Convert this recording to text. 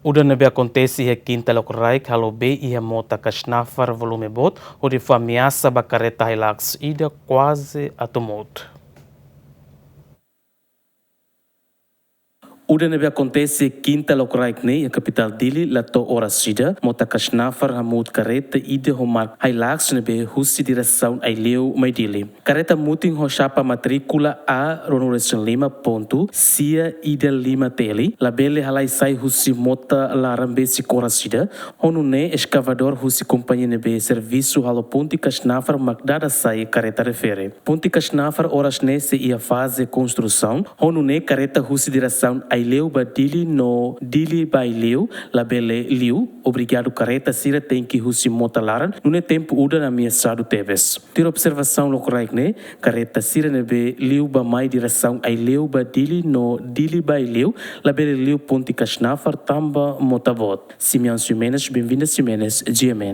Udan akontese e Kinta loraik halobe e mota Kasnafar volume bot, hodi ameasa kareta Hilux ida kuaze mout. Udan akontese Kinta loraik ne a capital dele lato ora sida, mota Kasnafar mout kareta ida homar Hilux nebe husi direção ai leu mai dele. Kareta muting ho chapa matrícula a ronoreção lima ponto sia ida lima tele, labele halai sai husi mota larambe si cora sida, honune escavador husi companhia nebe serviço halo ponti Kasnafar magdada sai kareta refere. Ponti Kasnafar horas ne se ia fase construção, honune kareta husi direção ai leu badili no dili by leu, labele liu, obrigado kareta sira tem que husi mota laran, nune tempo uda na minha sado teves. Ter observação loraik ne, kareta sira nebe liu ba mai direção ai leu badili no dili by leu, labele liu ponti Kasnafar tamba motabot. Simeão Simenes, bem-vinda Simenes, GMN.